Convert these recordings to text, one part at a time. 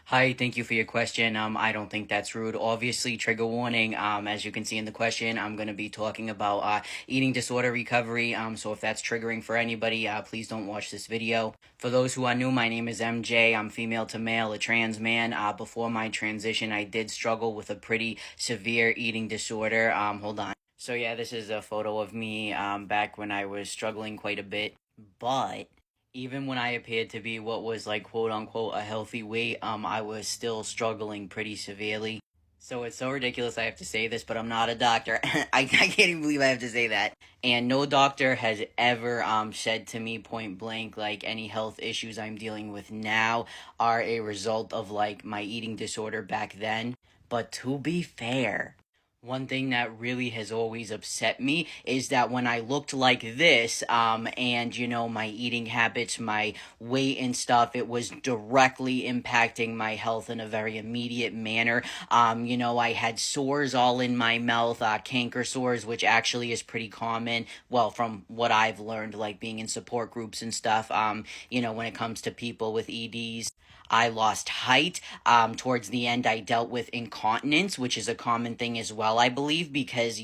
Hi, thank you for your question. I don't think that's rude. Obviously, trigger warning. As you can see in the question, I'm going to be talking about eating disorder recovery. So if that's triggering for anybody, please don't watch this video. For those who are new, my name is MJ. I'm female to male, a trans man. Before my transition, I did struggle with a pretty severe eating disorder. Hold on. So yeah, this is a photo of me back when I was struggling quite a bit, but even when I appeared to be what was like quote unquote a healthy weight, I was still struggling pretty severely. So it's so ridiculous I have to say this, but I'm not a doctor. I can't even believe I have to say that. And no doctor has ever said to me point blank like any health issues I'm dealing with now are a result of like my eating disorder back then. But to be fair, one thing that really has always upset me is that when I looked like this, and my eating habits, my weight and stuff, it was directly impacting my health in a very immediate manner. I had sores all in my mouth, canker sores, which actually is pretty common. Well, from what I've learned, like being in support groups and stuff, when it comes to people with EDs. I lost height. Towards the end, I dealt with incontinence, which is a common thing as well, I believe, because,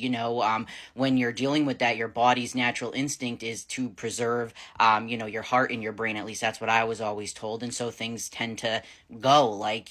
when you're dealing with that, your body's natural instinct is to preserve, your heart and your brain. At least that's what I was always told. And so things tend to go like,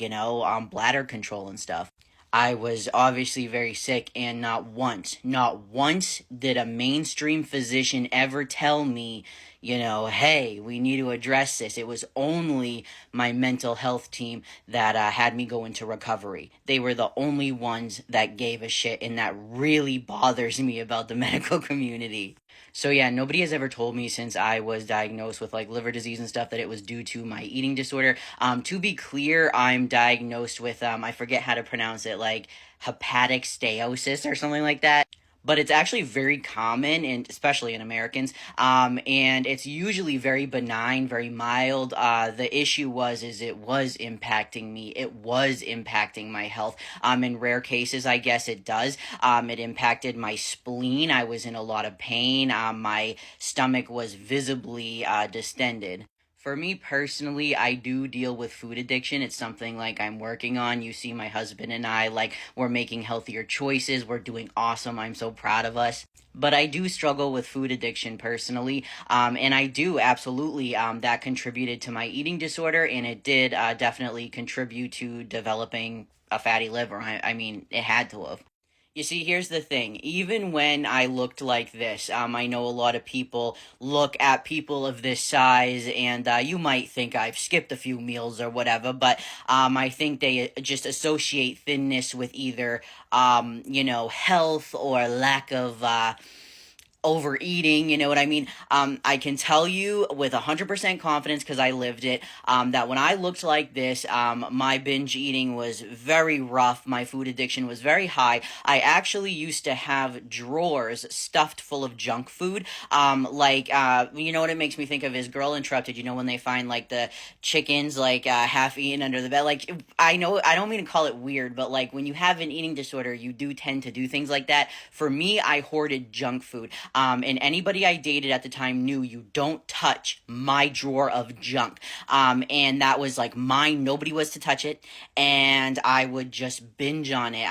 bladder control and stuff. I was obviously very sick, and not once did a mainstream physician ever tell me, hey, we need to address this. It was only my mental health team that had me go into recovery. They were the only ones that gave a shit, and that really bothers me about the medical community. So yeah, nobody has ever told me since I was diagnosed with like liver disease and stuff that it was due to my eating disorder. To be clear, I'm diagnosed with I forget how to pronounce it, like hepatic steatosis or something like that. But it's actually very common, and especially in Americans. And it's usually very benign, very mild. The issue is it was impacting me. It was impacting my health. In rare cases, I guess it does. It impacted my spleen. I was in a lot of pain. My stomach was visibly distended. For me personally, I do deal with food addiction. It's something like I'm working on. You see my husband and I, like, we're making healthier choices. We're doing awesome. I'm so proud of us. But I do struggle with food addiction personally. And I do absolutely, that contributed to my eating disorder, and it did definitely contribute to developing a fatty liver. I mean, it had to have. You see, here's the thing. Even when I looked like this, I know a lot of people look at people of this size, and you might think I've skipped a few meals or whatever, but I think they just associate thinness with either, health or lack of overeating, you know what I mean? I can tell you with 100% confidence, because I lived it, that when I looked like this, my binge eating was very rough. My food addiction was very high. I actually used to have drawers stuffed full of junk food. You know what it makes me think of is Girl Interrupted. You know, when they find like the chickens like half eaten under the bed. Like, I know I don't mean to call it weird, but like when you have an eating disorder, you do tend to do things like that. For me, I hoarded junk food. And anybody I dated at the time knew you don't touch my drawer of junk. And that was like mine. Nobody was to touch it. And I would just binge on it.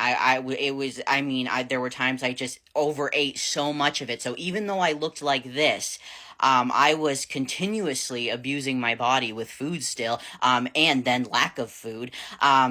It was, I mean, there were times I just overate so much of it. So even though I looked like this, I was continuously abusing my body with food still, and then lack of food.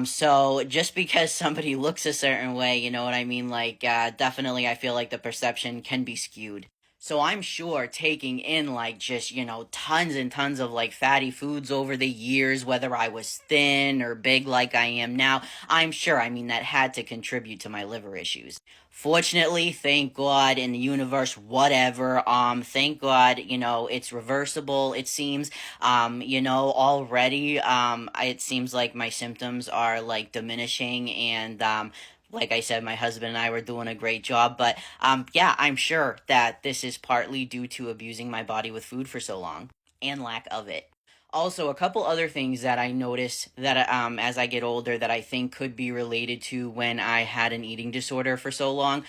So just because somebody looks a certain way, you know what I mean? Like, definitely I feel like the perception can be skewed. So I'm sure taking in like just, tons and tons of like fatty foods over the years, whether I was thin or big like I am now, I'm sure, I mean, that had to contribute to my liver issues. Fortunately, thank God in the universe, whatever, thank God, it's reversible, it seems, already, it seems like my symptoms are like diminishing, and, like I said, my husband and I were doing a great job, but yeah, I'm sure that this is partly due to abusing my body with food for so long and lack of it. Also, a couple other things that I notice that as I get older that I think could be related to when I had an eating disorder for so long.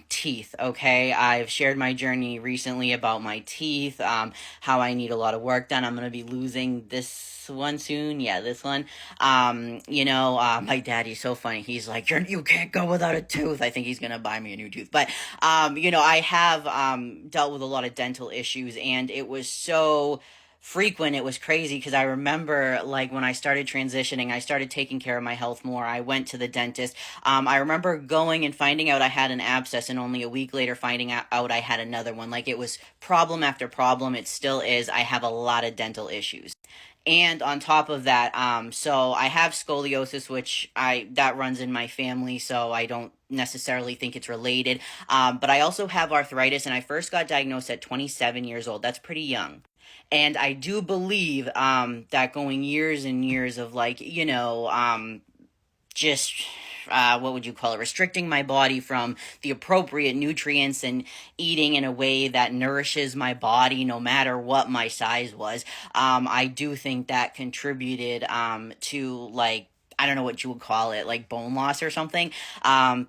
Teeth. Okay, I've shared my journey recently about my teeth. How I need a lot of work done. I'm gonna be losing this one soon. Yeah, this one. My daddy's so funny. He's like, you can't go without a tooth. I think he's gonna buy me a new tooth. But I have dealt with a lot of dental issues, and it was so frequent. It was crazy because I remember, like, when I started transitioning, I started taking care of my health more. I went to the dentist. I remember going and finding out I had an abscess, and only a week later finding out I had another one. Like, it was problem after problem. It still is. I have a lot of dental issues. And on top of that, so I have scoliosis, which I that runs in my family, so I don't necessarily think it's related. But I also have arthritis, and I first got diagnosed at 27 years old. That's pretty young. And I do believe that going years and years of, like, just what would you call it, restricting my body from the appropriate nutrients and eating in a way that nourishes my body no matter what my size was. I do think that contributed to, like, I don't know what you would call it, like bone loss or something.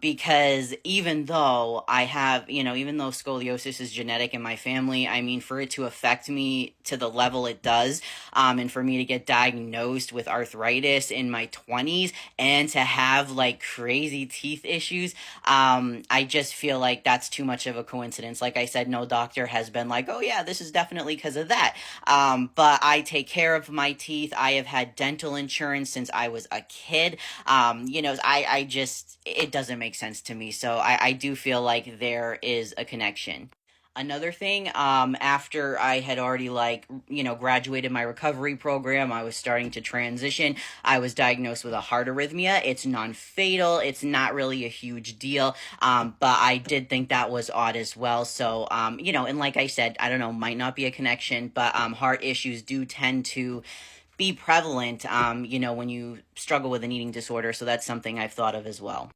Because even though even though scoliosis is genetic in my family, I mean, for it to affect me to the level it does, and for me to get diagnosed with arthritis in my 20s and to have like crazy teeth issues, I just feel like that's too much of a coincidence. Like I said, no doctor has been like, oh yeah, this is definitely because of that. But I take care of my teeth. I have had dental insurance since I was a kid. I just, it doesn't make sense to me. So I do feel like there is a connection. Another thing, after I had already, like, graduated my recovery program, I was starting to transition. I was diagnosed with a heart arrhythmia. It's non-fatal. It's not really a huge deal. But I did think that was odd as well. So, and like I said, I don't know, might not be a connection, but heart issues do tend to be prevalent, when you struggle with an eating disorder. So that's something I've thought of as well.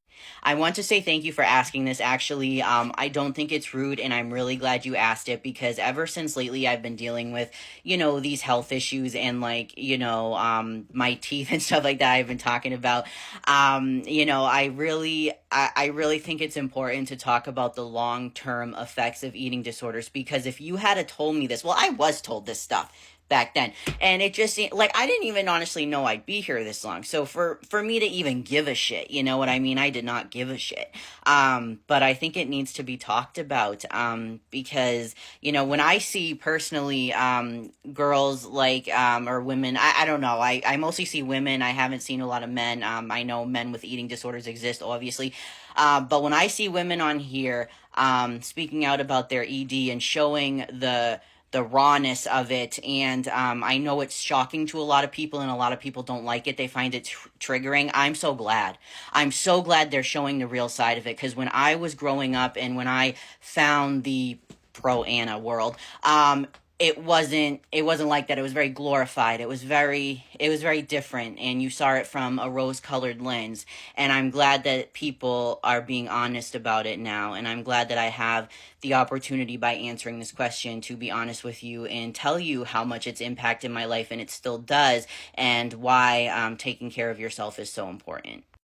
I want to say thank you for asking this. Actually, I don't think it's rude, and I'm really glad you asked it because ever since lately, I've been dealing with, these health issues and, like, my teeth and stuff like that I've been talking about. I really think it's important to talk about the long-term effects of eating disorders because if you had told me this, well, I was told this stuff back then, and it just seemed like I didn't even honestly know I'd be here this long. So for me to even give a shit, you know what I mean, I did not give a shit. But I think it needs to be talked about, because when I see personally girls, like, or women, I don't know, I mostly see women. I haven't seen a lot of men. I know men with eating disorders exist, obviously. But when I see women on here speaking out about their ED and showing the rawness of it, and I know it's shocking to a lot of people, and a lot of people don't like it. They find it triggering. I'm so glad. I'm so glad they're showing the real side of it, because when I was growing up and when I found the pro Anna world, it wasn't like that. It was very glorified. It was very different, and you saw it from a rose-colored lens. And I'm glad that people are being honest about it now, and I'm glad that I have the opportunity by answering this question to be honest with you and tell you how much it's impacted my life, and it still does, and why taking care of yourself is so important.